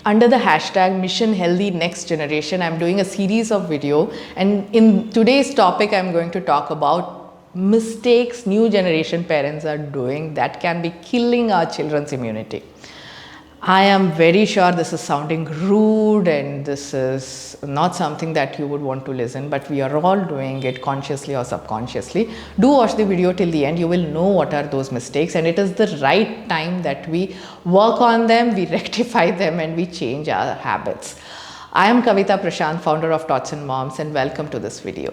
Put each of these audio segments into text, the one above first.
under the hashtag Mission Healthy Next Generation, I'm doing a series of video, and in today's topic, I'm going to talk about mistakes new generation parents are doing that can be killing our children's immunity. I am very sure this is sounding rude and this is not something that you would want to listen, but we are all doing it consciously or subconsciously. Do watch the video till the end. You will know what are those mistakes, and it is the right time that we work on them, we rectify them, and we change our habits. I am Kavita Prashant, founder of Tots and Moms, and welcome to this video.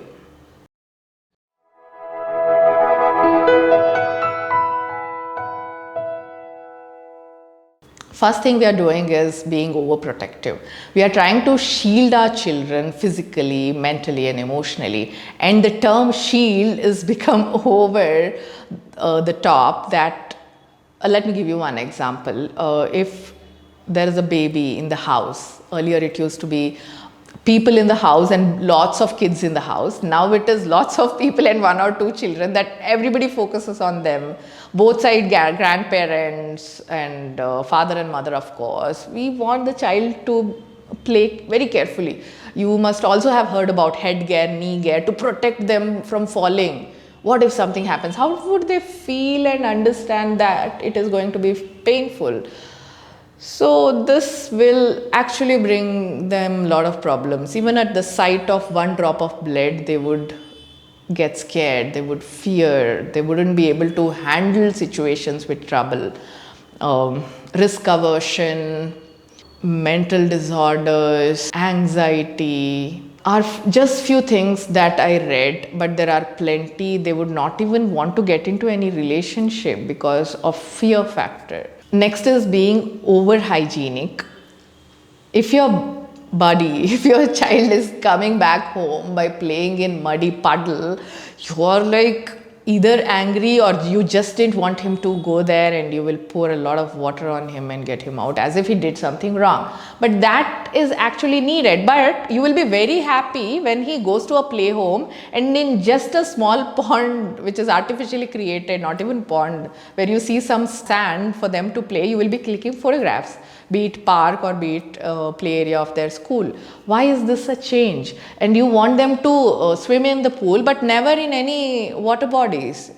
First thing we are doing is being overprotective. We are trying to shield our children physically, mentally, and emotionally. And the term shield is become over the top that, let me give you one example. If there is a baby in the house, earlier it used to be people in the house and lots of kids in the house. Now it is lots of people and one or two children that everybody focuses on them. Both side grandparents and father and mother, of course. We want the child to play very carefully. You must also have heard about headgear, knee gear to protect them from falling. What if something happens? How would they feel and understand that it is going to be painful? So this will actually bring them a lot of problems. Even at the sight of one drop of blood, they would get scared, they would fear, they wouldn't be able to handle situations with trouble. Risk aversion, mental disorders, anxiety are just few things that I read, but there are plenty. They would not even want to get into any relationship because of fear factor. Next is being over hygienic. If your if your child is coming back home by playing in muddy puddle, you are like either angry or you just didn't want him to go there, and you will pour a lot of water on him and get him out as if he did something wrong. But that is actually needed. But you will be very happy when he goes to a play home and in just a small pond which is artificially created, not even pond, where you see some sand for them to play, you will be clicking photographs, be it park or be it play area of their school. Why is this a change? And you want them to swim in the pool but never in any water bodies,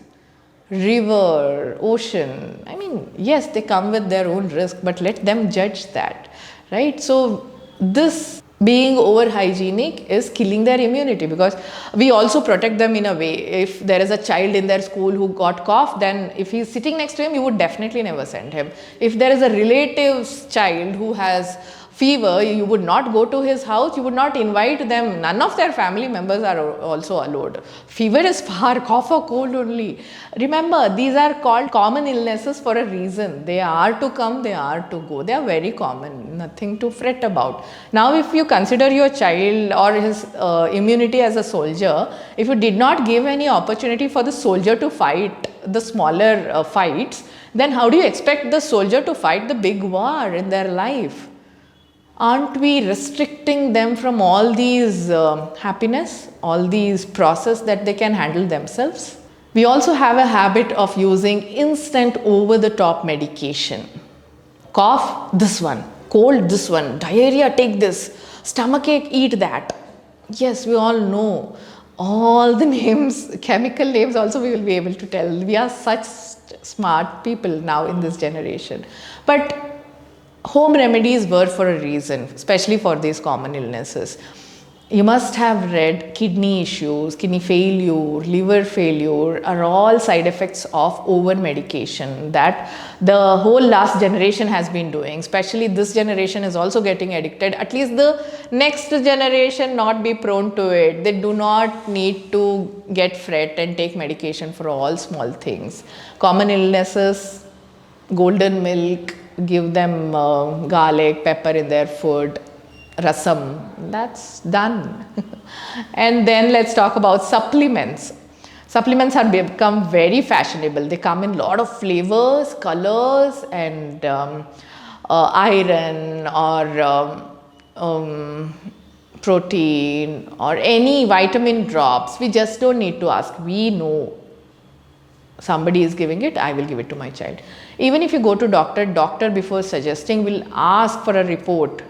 river, ocean. I mean, yes, they come with their own risk, but let them judge that, right? So this being over hygienic is killing their immunity, because we also protect them in a way. If there is a child in their school who got cough, then if he's sitting next to him, you would definitely never send him. If there is a relative's child who has fever, you would not go to his house, you would not invite them. None of their family members are also allowed. Fever is far, cough or cold only. Remember, these are called common illnesses for a reason. They are to come, they are to go. They are very common, nothing to fret about. Now, if you consider your child or his immunity as a soldier, if you did not give any opportunity for the soldier to fight the smaller fights, then how do you expect the soldier to fight the big war in their life? Aren't we restricting them from all these happiness, all these process that they can handle themselves? We also have a habit of using instant over-the-top medication. Cough, this one. Cold, this one. Diarrhea, take this. Stomachache, eat that. Yes, we all know all the names, chemical names also we will be able to tell. We are such smart people now in this generation. But home remedies were for a reason, especially for these common illnesses. You must have read kidney issues, kidney failure, liver failure are all side effects of over medication that the whole last generation has been doing. Especially this generation is also getting addicted. At least the next generation not be prone to it. They do not need to get fret and take medication for all small things. Common illnesses, golden milk, give them garlic, pepper in their food, rasam, that's done. And then let's talk about supplements. Supplements have become very fashionable. They come in a lot of flavors, colors, and iron or protein or any vitamin drops. We just don't need to ask. We know. somebody is giving it, I will give it to my child. Even if you go to doctor before suggesting will ask for a report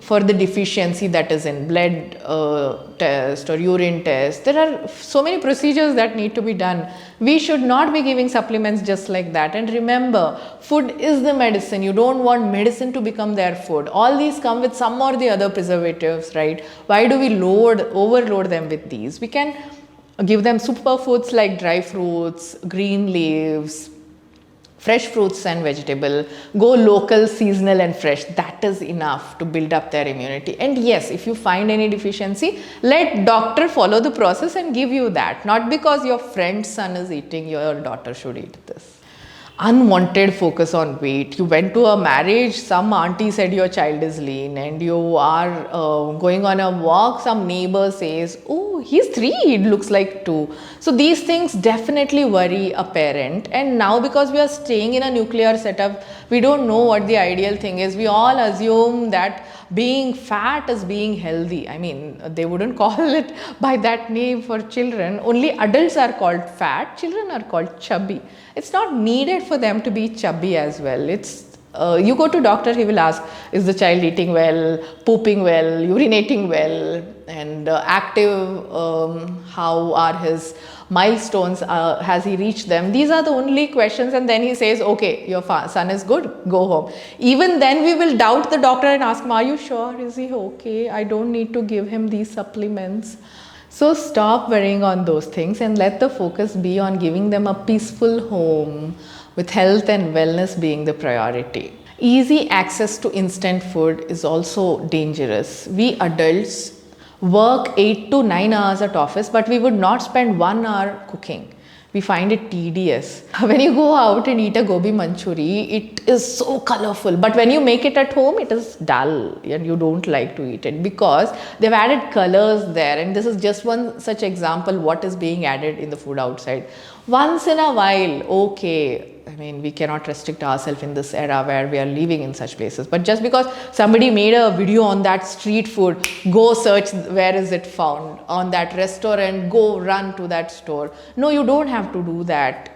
for the deficiency that is in blood test or urine test. There are so many procedures that need to be done. We should not be giving supplements just like that. And remember, food is the medicine. You don't want medicine to become their food. All these come with some or the other preservatives, right? Why do we overload them with these? We can give them superfoods like dry fruits, green leaves, fresh fruits and vegetable, go local, seasonal and fresh. That is enough to build up their immunity. And yes, if you find any deficiency, let doctor follow the process and give you that. Not because your friend's son is eating, your daughter should eat this. Unwanted focus on weight. You went to a marriage, some auntie said your child is lean, and you are going on a walk, some neighbor says, oh, he's 3, it looks like 2. So these things definitely worry a parent. And now because we are staying in a nuclear setup, we don't know what the ideal thing is. We all assume that being fat is being healthy. I mean, they wouldn't call it by that name for children. Only adults are called fat, children are called chubby. It's not needed for them to be chubby as well. It's you go to doctor, he will ask, is the child eating well, pooping well, urinating well, and active, how are his milestones, has he reached them? These are the only questions, and then he says, okay, your son is good, go home. Even then we will doubt the doctor and ask him, are you sure, is he okay? I don't need to give him these supplements. So stop worrying on those things and let the focus be on giving them a peaceful home with health and wellness being the priority. Easy access to instant food is also dangerous. We adults work 8 to 9 hours at office, but we would not spend 1 hour cooking. We find it tedious. When you go out and eat a gobi manchuri, it is so colorful. But when you make it at home, it is dull and you don't like to eat it because they've added colors there. And this is just one such example what is being added in the food outside. Once in a while, okay. I mean, we cannot restrict ourselves in this era where we are living in such places. But just because somebody made a video on that street food, go search where is it found on that restaurant, go run to that store. No, you don't have to do that.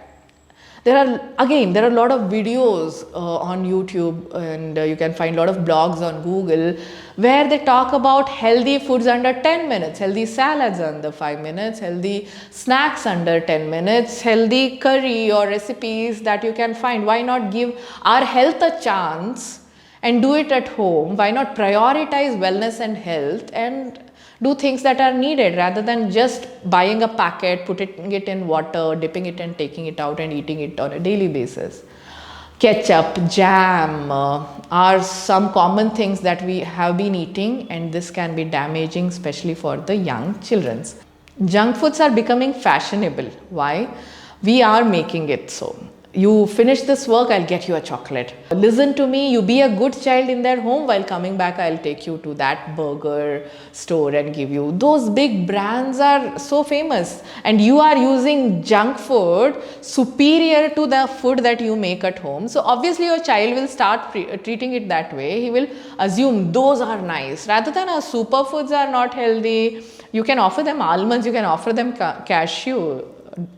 There are a lot of videos on YouTube, and you can find a lot of blogs on Google where they talk about healthy foods under 10 minutes, healthy salads under 5 minutes, healthy snacks under 10 minutes, healthy curry or recipes that you can find. Why not give our health a chance and do it at home? Why not prioritize wellness and health and do things that are needed rather than just buying a packet, putting it in water, dipping it and taking it out and eating it on a daily basis. Ketchup, jam are some common things that we have been eating, and this can be damaging, especially for the young children. Junk foods are becoming fashionable. Why? We are making it so. You finish this work, I'll get you a chocolate. Listen to me, you be a good child in their home, while coming back I'll take you to that burger store and give you. Those big brands are so famous, and you are using junk food superior to the food that you make at home. So obviously your child will start treating it that way. He will assume those are nice. Rather than our superfoods are not healthy, you can offer them almonds, you can offer them cashew.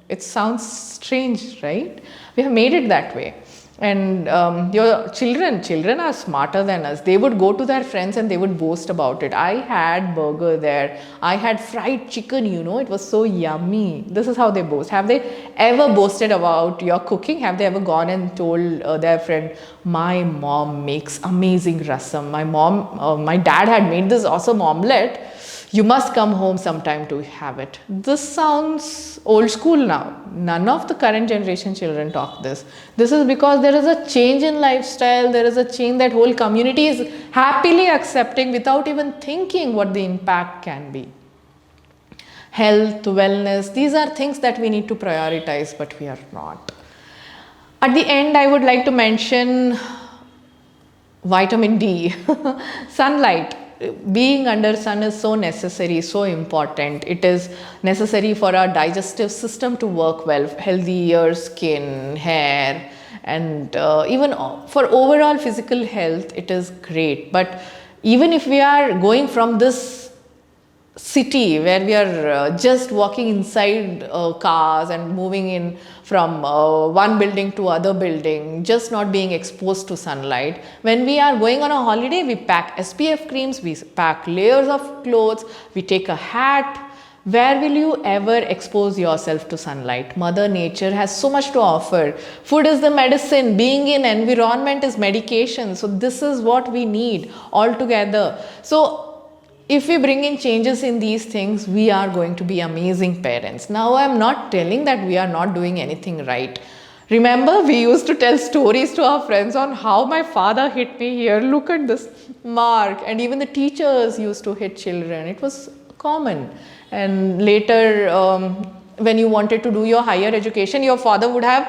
It sounds strange, right? We have made it that way. And your children are smarter than us. They would go to their friends and they would boast about it. I had burger there. I had fried chicken, it was so yummy. This is how they boast. Have they ever boasted about your cooking? Have they ever gone and told their friend, my mom makes amazing rasam. My dad had made this awesome omelette. You must come home sometime to have it. This sounds old school now. None of the current generation children talk this. This is because there is a change in lifestyle. There is a change that whole community is happily accepting without even thinking what the impact can be. Health, wellness, these are things that we need to prioritize, but we are not. At the end, I would like to mention vitamin D, sunlight. Being under sun is so necessary, so important. It is necessary for our digestive system to work well, healthier skin, hair, and even for overall physical health, it is great. But even if we are going from this city where we are just walking inside cars and moving in from one building to other building, just not being exposed to sunlight. When we are going on a holiday, we pack SPF creams, we pack layers of clothes, we take a hat. Where will you ever expose yourself to sunlight? Mother Nature has so much to offer. Food is the medicine, being in environment is medication. So this is what we need altogether. So if we bring in changes in these things, we are going to be amazing parents. Now, I'm not telling that we are not doing anything right. Remember, we used to tell stories to our friends on how my father hit me here. Look at this mark. And even the teachers used to hit children. It was common. And later, when you wanted to do your higher education, your father would have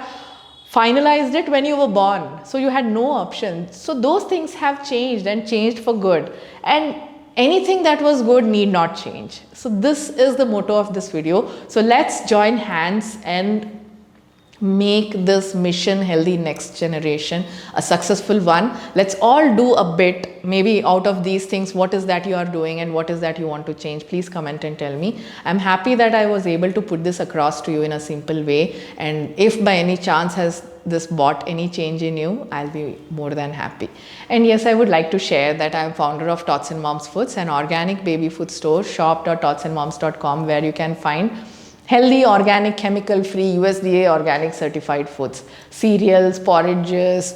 finalized it when you were born. So you had no option. So those things have changed and changed for good. And anything that was good need not change. So this is the motto of this video. So let's join hands and make this mission Healthy Next Generation a successful one. Let's all do a bit, maybe out of these things. What is that you are doing and what is that you want to change? Please comment and tell me. I'm happy that I was able to put this across to you in a simple way, and if by any chance has this brought any change in you, I'll be more than happy. And yes, I would like to share that I'm founder of Tots and Moms Foods, an organic baby food store. shop.totsandmoms.com, where you can find healthy, organic, chemical-free, USDA organic certified foods, cereals, porridges,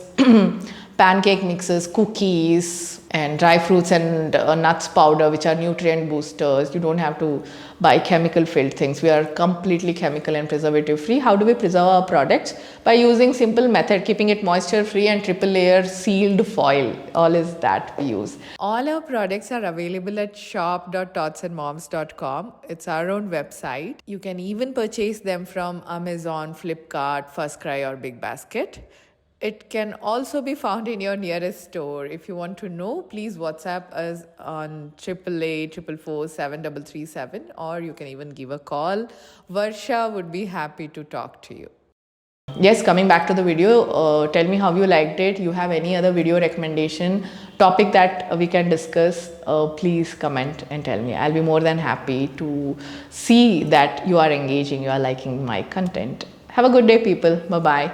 pancake mixes, cookies, and dry fruits and nuts powder, which are nutrient boosters. You don't have to buy chemical-filled things. We are completely chemical and preservative-free. How do we preserve our products? By using simple method, keeping it moisture-free and triple layer sealed foil. All is that we use. All our products are available at shop.totsandmoms.com. It's our own website. You can even purchase them from Amazon, Flipkart, FirstCry or Big Basket. It can also be found in your nearest store. If you want to know, please WhatsApp us on 888-444-7337, or you can even give a call. Varsha would be happy to talk to you. Yes, coming back to the video, tell me how you liked it. You have any other video recommendation, topic that we can discuss, please comment and tell me. I'll be more than happy to see that you are engaging, you are liking my content. Have a good day, people. Bye-bye.